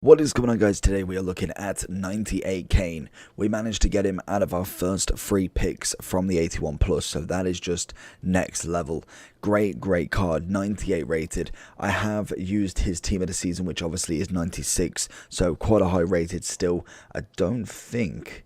What is going on, guys? Today we are looking at 98 Kane. We managed to get him out of our first free picks from the 81 plus, so that is just next level. Great card, 98 rated. I have used his team of the season, which obviously is 96, so quite a high rated still. I don't think...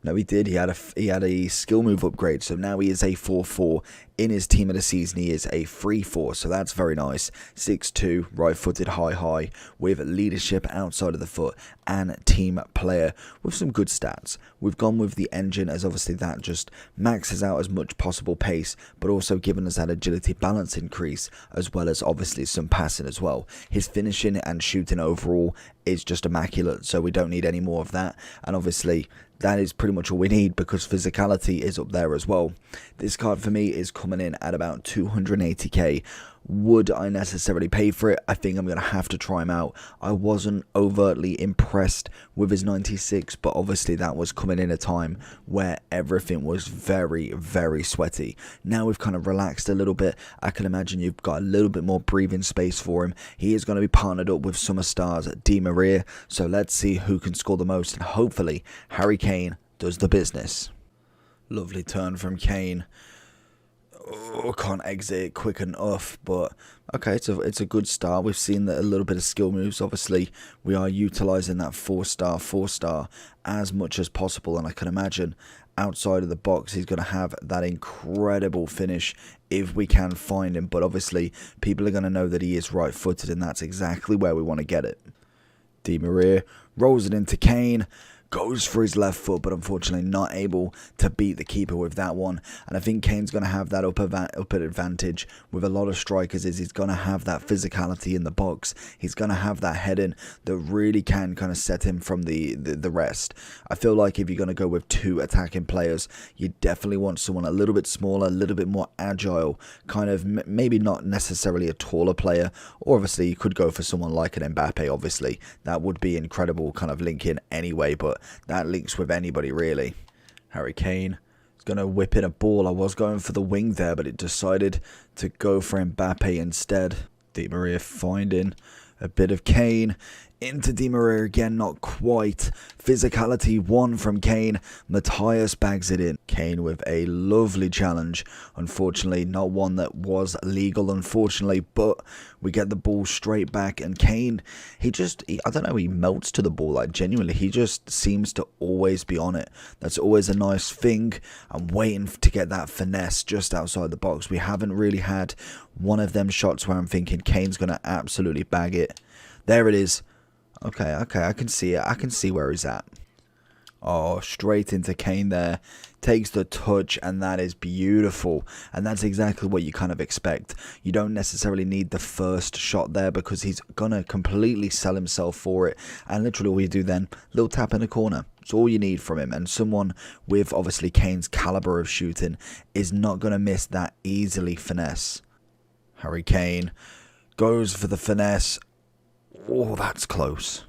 No, he did. He had a skill move upgrade, so now he is a 4-4. In his team of the season, he is a 3-4, so that's very nice. 6'2", right-footed, high, with leadership outside of the foot and team player with some good stats. We've gone with the engine, as obviously that just maxes out as much possible pace, but also giving us that agility balance increase, as well as obviously some passing as well. His finishing and shooting overall is just immaculate, so we don't need any more of that, and obviously that is pretty much all we need because physicality is up there as well. This card for me is coming in at about 280k. Would I necessarily pay for it? I think I'm going to have to try him out. I wasn't overtly impressed with his 96, but obviously that was coming in a time where everything was very sweaty. Now we've kind of relaxed a little bit. I can imagine you've got a little bit more breathing space for him. He is going to be partnered up with summer stars Di Maria, so let's see who can score the most, and hopefully Harry Kane does the business. Lovely turn from Kane. Oh, can't exit it quick enough, but okay, it's a good start. We've seen that a little bit of skill moves. Obviously, we are utilising that 4-star as much as possible, and I can imagine outside of the box he's going to have that incredible finish if we can find him, but obviously people are going to know that he is right-footed, and that's exactly where we want to get it. Di Maria rolls it into Kane. Goes for his left foot, but unfortunately not able to beat the keeper with that one. And I think Kane's going to have that upper advantage with a lot of strikers, is he's going to have that physicality in the box. He's going to have that heading that really can kind of set him from the rest. I feel like if you're going to go with two attacking players, you definitely want someone a little bit smaller, a little bit more agile, kind of maybe not necessarily a taller player, or obviously you could go for someone like an Mbappe, obviously. That would be incredible kind of linking anyway, but that links with anybody really. Harry Kane is going to whip in a ball. I was going for the wing there, but it decided to go for Mbappe instead. Di Maria finding a bit of Kane. Into Di Maria again, not quite. Physicality one from Kane. Matthias bags it in. Kane with a lovely challenge. Unfortunately, not one that was legal, unfortunately, but we get the ball straight back, and Kane, I don't know, he melts to the ball, like genuinely, he just seems to always be on it. That's always a nice thing. I'm waiting to get that finesse just outside the box. We haven't really had one of them shots where I'm thinking Kane's going to absolutely bag it. There it is. Okay, I can see it. I can see where he's at. Oh, straight into Kane there. Takes the touch, and that is beautiful. And that's exactly what you kind of expect. You don't necessarily need the first shot there because he's going to completely sell himself for it. And literally all you do then, little tap in the corner. It's all you need from him. And someone with obviously Kane's caliber of shooting is not going to miss that easily finesse. Harry Kane goes for the finesse. Oh, that's close.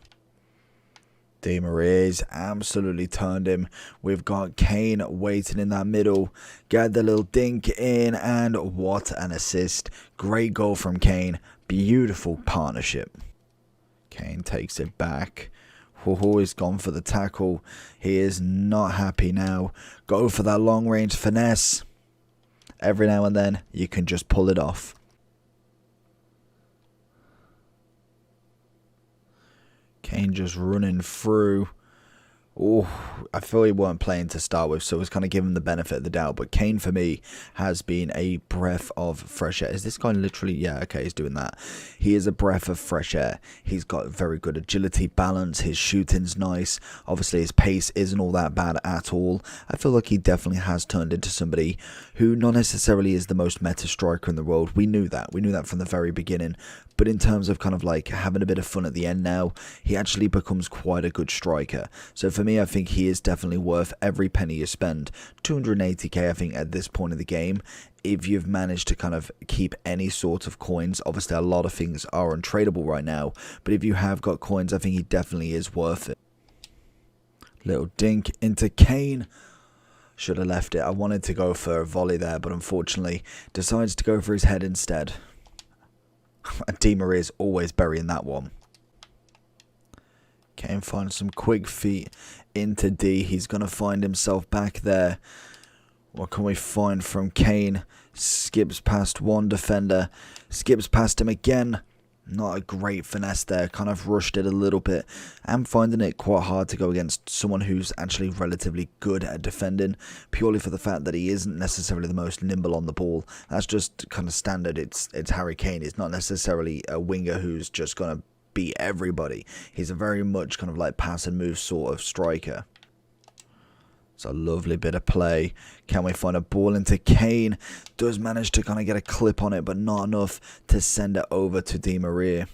Di Maria's absolutely turned him. We've got Kane waiting in that middle. Get the little dink in, and what an assist. Great goal from Kane. Beautiful partnership. Kane takes it back. Oh, he's gone for the tackle. He is not happy now. Go for that long range finesse. Every now and then you can just pull it off. Kane just running through. Oh, I feel he weren't playing to start with, so it was kind of giving the benefit of the doubt. But Kane, for me, has been a breath of fresh air. Is this guy literally... Yeah, okay, he's doing that. He is a breath of fresh air. He's got very good agility, balance. His shooting's nice. Obviously, his pace isn't all that bad at all. I feel like he definitely has turned into somebody who not necessarily is the most meta striker in the world. We knew that. We knew that from the very beginning. But in terms of kind of like having a bit of fun at the end now, he actually becomes quite a good striker. So for me, I think he is definitely worth every penny you spend. 280k, I think, at this point of the game. If you've managed to kind of keep any sort of coins, obviously a lot of things are untradeable right now. But if you have got coins, I think he definitely is worth it. Little dink into Kane. Should have left it. I wanted to go for a volley there, but unfortunately decides to go for his head instead. Di Maria is always burying that one. Kane finds some quick feet into D. He's going to find himself back there. What can we find from Kane? Skips past one defender. Skips past him again. Not a great finesse there, kind of rushed it a little bit. I'm finding it quite hard to go against someone who's actually relatively good at defending, purely for the fact that he isn't necessarily the most nimble on the ball. That's just kind of standard. It's Harry Kane. He's not necessarily a winger who's just going to beat everybody. He's a very much kind of like pass and move sort of striker. It's a lovely bit of play. Can we find a ball into Kane? Does manage to kind of get a clip on it, but not enough to send it over to Di Maria.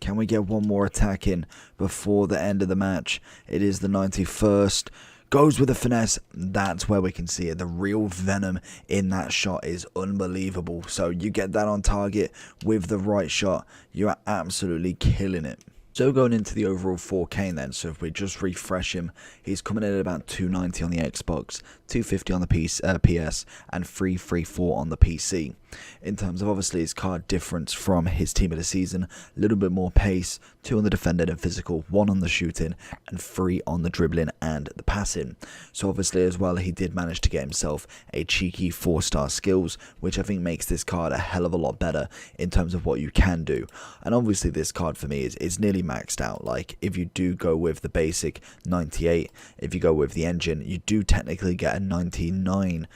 Can we get one more attack in before the end of the match? It is the 91st. Goes with a finesse. That's where we can see it. The real venom in that shot is unbelievable. So you get that on target with the right shot, you are absolutely killing it. So going into the overall 4K then, so if we just refresh him, he's coming in at about 290 on the Xbox, 250 on the PS, and 334 on the PC. In terms of obviously his card difference from his team of the season, a little bit more pace, 2 on the defending and physical, 1 on the shooting, and 3 on the dribbling and the passing. So obviously as well, he did manage to get himself a cheeky 4-star skills, which I think makes this card a hell of a lot better in terms of what you can do. And obviously this card for me is nearly maxed out. Like if you do go with the basic 98, if you go with the engine, you do technically get a 99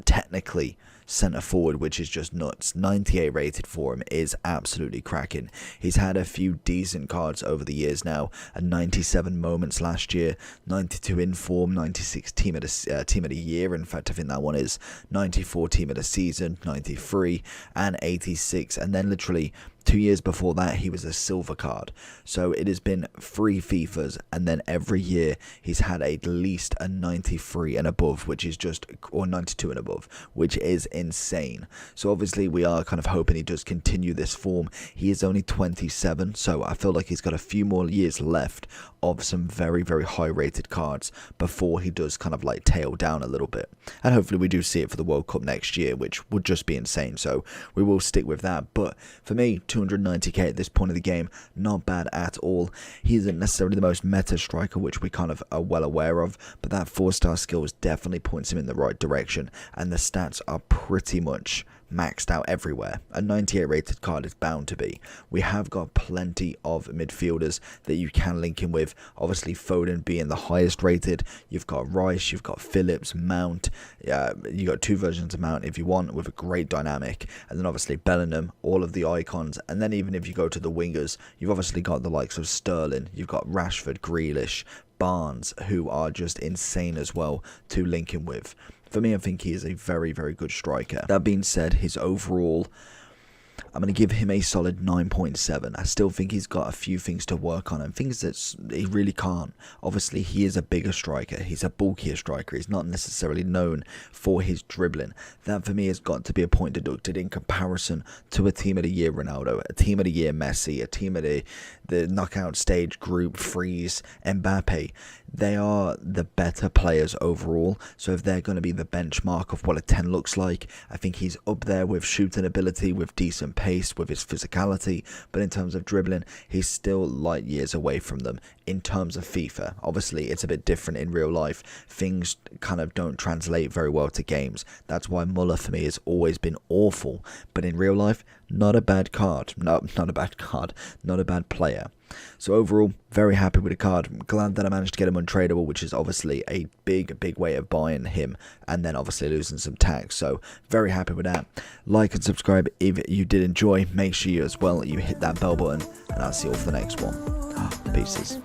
technically centre forward, which is just nuts. 98 rated for him is absolutely cracking. He's had a few decent cards over the years now. A 97 moments last year, 92 in form, 96 team of the year. In fact, I think that one is 94 team of the season, 93 and 86, and then literally 2 years before that, he was a silver card. So it has been 3 FIFAs, and then every year he's had at least a 93 and above, which is just, or 92 and above, which is insane. So obviously we are kind of hoping he does continue this form. He is only 27, so I feel like he's got a few more years left of some very, very high rated cards before he does kind of like tail down a little bit. And hopefully we do see it for the World Cup next year, which would just be insane. So we will stick with that. But for me, 290k at this point of the game, not bad at all. He isn't necessarily the most meta striker, which we kind of are well aware of, but that 4-star skills definitely points him in the right direction, and the stats are pretty much maxed out everywhere. A 98 rated card is bound to be. We have got plenty of midfielders that you can link in with. Obviously Foden being the highest rated. You've got Rice, you've got Phillips, Mount. You got 2 versions of Mount if you want, with a great dynamic. And then obviously Bellingham, all of the icons. And then even if you go to the wingers, you've obviously got the likes of Sterling. You've got Rashford, Grealish, Barnes, who are just insane as well to link in with. For me, I think he is a very, very good striker. That being said, his overall, I'm going to give him a solid 9.7. I still think he's got a few things to work on and things that he really can't. Obviously, he is a bigger striker. He's a bulkier striker. He's not necessarily known for his dribbling. That, for me, has got to be a point deducted in comparison to a Team of the Year Ronaldo, a Team of the Year Messi, a Team of the knockout stage group Freeze, Mbappe. They are the better players overall. So if they're going to be the benchmark of what a 10 looks like, I think he's up there with shooting ability, with decent pace, with his physicality. But in terms of dribbling, he's still light years away from them in terms of FIFA. Obviously, it's a bit different in real life. Things kind of don't translate very well to games. That's why Muller for me has always been awful. But in real life, not a bad card. No, not a bad card. Not a bad player. So overall, very happy with the card. I'm glad that I managed to get him untradeable, which is obviously a big way of buying him and then obviously losing some tax. So very happy with that. Like and subscribe if you did enjoy. Make sure you as well you hit that bell button, and I'll see you all for the next one. Peace.